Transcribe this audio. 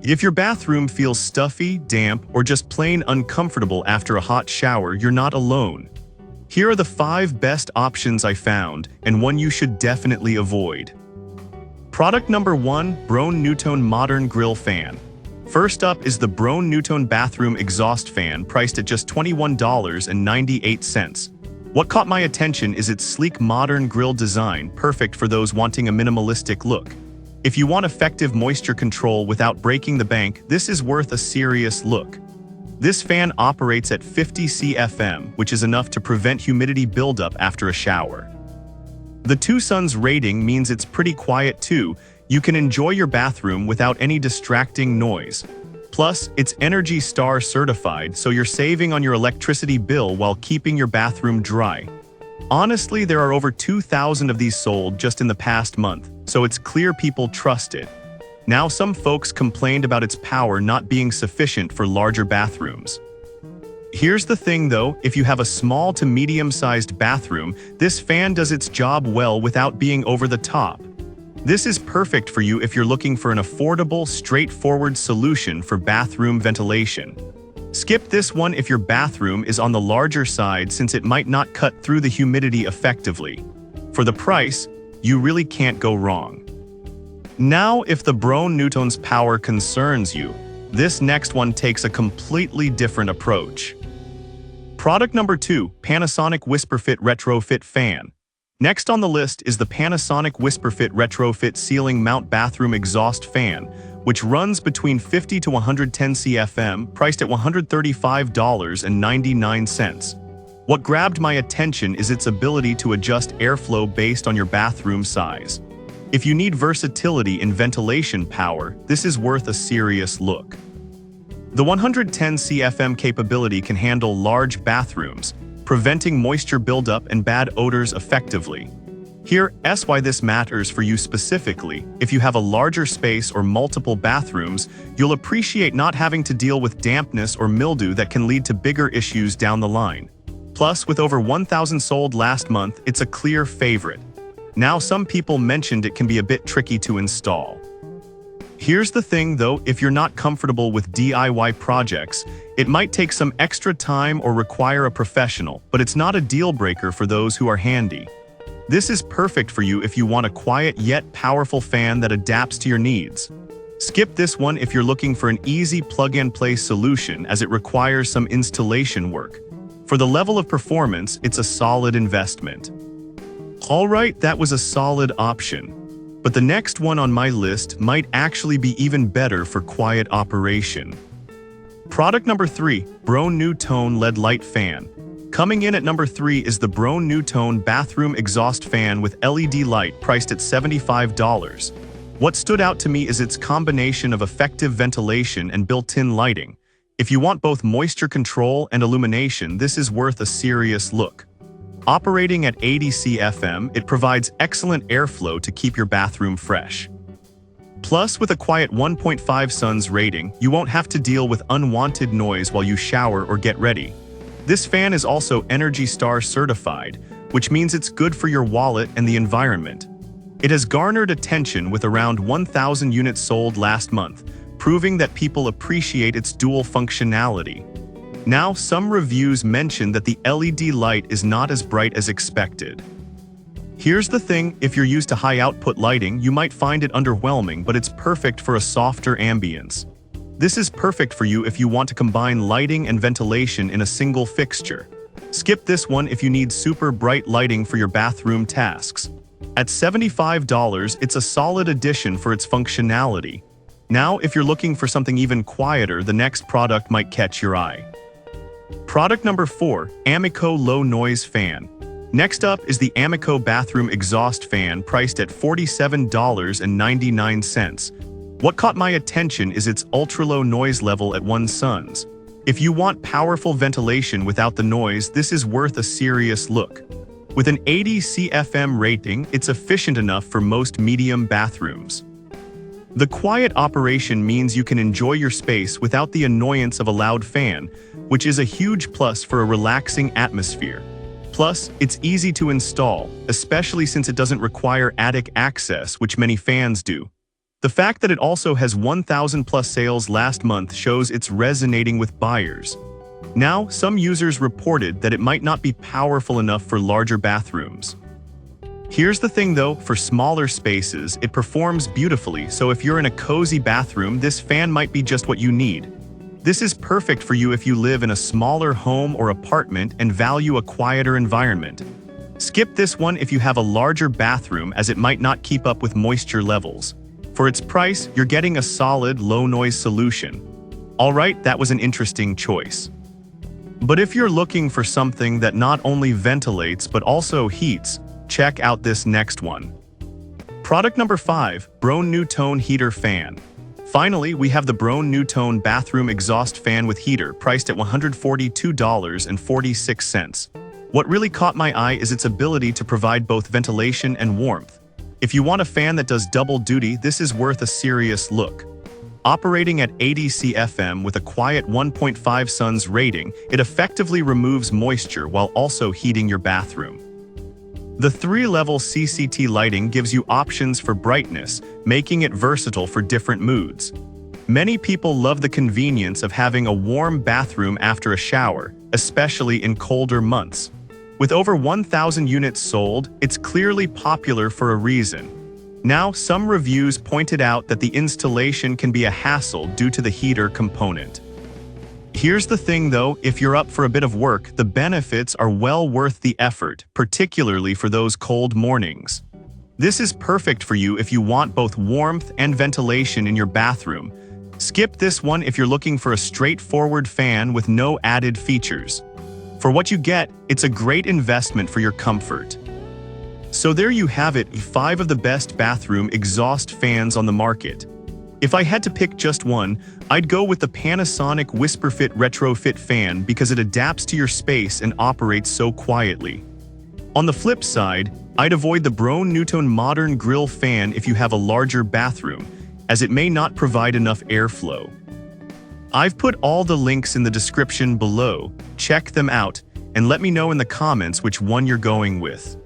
If your bathroom feels stuffy, damp, or just plain uncomfortable after a hot shower, you're not alone. Here are the 5 best options I found, and one you should definitely avoid. Product number 1, Brown-Newton Modern Grill Fan. First up is the Brown-Newton Bathroom Exhaust Fan, priced at just $21.98. What caught my attention is its sleek modern grill design, perfect for those wanting a minimalistic look. If you want effective moisture control without breaking the bank, this is worth a serious look. This fan operates at 50 CFM, which is enough to prevent humidity buildup after a shower. The 2 suns rating means it's pretty quiet too. You can enjoy your bathroom without any distracting noise. Plus, it's Energy Star certified, so you're saving on your electricity bill while keeping your bathroom dry. Honestly, there are over 2,000 of these sold just in the past month, so it's clear people trust it. Now, some folks complained about its power not being sufficient for larger bathrooms. Here's the thing though, if you have a small to medium-sized bathroom, this fan does its job well without being over the top. This is perfect for you if you're looking for an affordable, straightforward solution for bathroom ventilation. Skip this one if your bathroom is on the larger side, since it might not cut through the humidity effectively. For the price, you really can't go wrong. Now, if the Brown-Newton's power concerns you, this next one takes a completely different approach. Product number 2, Panasonic WhisperFit Retrofit Fan. Next on the list is the Panasonic WhisperFit Retrofit Ceiling Mount Bathroom Exhaust Fan, which runs between 50 to 110 CFM, priced at $135.99. What grabbed my attention is its ability to adjust airflow based on your bathroom size. If you need versatility in ventilation power, this is worth a serious look. The 110 CFM capability can handle large bathrooms, preventing moisture buildup and bad odors effectively. Here's why this matters for you specifically. If you have a larger space or multiple bathrooms, you'll appreciate not having to deal with dampness or mildew that can lead to bigger issues down the line. Plus, with over 1,000 sold last month, it's a clear favorite. Now, some people mentioned it can be a bit tricky to install. Here's the thing though, if you're not comfortable with DIY projects, it might take some extra time or require a professional, but it's not a deal breaker for those who are handy. This is perfect for you if you want a quiet yet powerful fan that adapts to your needs. Skip this one if you're looking for an easy plug-and-play solution, as it requires some installation work. For the level of performance, it's a solid investment. Alright, that was a solid option. But the next one on my list might actually be even better for quiet operation. Product number 3, Brown-Newton LED Light Fan. Coming in at number 3 is the Brown-Newton Bathroom Exhaust Fan with LED light, priced at $75. What stood out to me is its combination of effective ventilation and built-in lighting. If you want both moisture control and illumination, this is worth a serious look. Operating at 80 CFM, it provides excellent airflow to keep your bathroom fresh. Plus, with a quiet 1.5 suns rating, you won't have to deal with unwanted noise while you shower or get ready. This fan is also Energy Star certified, which means it's good for your wallet and the environment. It has garnered attention with around 1,000 units sold last month, proving that people appreciate its dual functionality. Now, some reviews mention that the LED light is not as bright as expected. Here's the thing, if you're used to high-output lighting, you might find it underwhelming, but it's perfect for a softer ambience. This is perfect for you if you want to combine lighting and ventilation in a single fixture. Skip this one if you need super bright lighting for your bathroom tasks. At $75, it's a solid addition for its functionality. Now, if you're looking for something even quieter, the next product might catch your eye. Product number 4, Amico Low Noise Fan. Next up is the Amico Bathroom Exhaust Fan, priced at $47.99. What caught my attention is its ultra-low noise level at 1 suns. If you want powerful ventilation without the noise, this is worth a serious look. With an 80 CFM rating, it's efficient enough for most medium bathrooms. The quiet operation means you can enjoy your space without the annoyance of a loud fan, which is a huge plus for a relaxing atmosphere. Plus, it's easy to install, especially since it doesn't require attic access, which many fans do. The fact that it also has 1,000 plus sales last month shows it's resonating with buyers. Now, some users reported that it might not be powerful enough for larger bathrooms. Here's the thing though, for smaller spaces, it performs beautifully, so if you're in a cozy bathroom, this fan might be just what you need. This is perfect for you if you live in a smaller home or apartment and value a quieter environment. Skip this one if you have a larger bathroom, as it might not keep up with moisture levels. For its price, you're getting a solid, low-noise solution. Alright, that was an interesting choice. But if you're looking for something that not only ventilates but also heats, check out this next one. Product number 5, Broan NuTone Heater Fan. Finally, we have the Broan NuTone Bathroom Exhaust Fan with Heater, priced at $142.46. What really caught my eye is its ability to provide both ventilation and warmth. If you want a fan that does double duty, this is worth a serious look. Operating at 80 CFM with a quiet 1.5 suns rating, it effectively removes moisture while also heating your bathroom. The 3-level CCT lighting gives you options for brightness, making it versatile for different moods. Many people love the convenience of having a warm bathroom after a shower, especially in colder months. With over 1,000 units sold, it's clearly popular for a reason. Now, some reviews pointed out that the installation can be a hassle due to the heater component. Here's the thing though, if you're up for a bit of work, the benefits are well worth the effort, particularly for those cold mornings. This is perfect for you if you want both warmth and ventilation in your bathroom. Skip this one if you're looking for a straightforward fan with no added features. For what you get, it's a great investment for your comfort. So there you have it, 5 of the best bathroom exhaust fans on the market. If I had to pick just one, I'd go with the Panasonic WhisperFit Retrofit Fan because it adapts to your space and operates so quietly. On the flip side, I'd avoid the Broan NuTone Modern Grill Fan if you have a larger bathroom, as it may not provide enough airflow. I've put all the links in the description below. Check them out and let me know in the comments which one you're going with.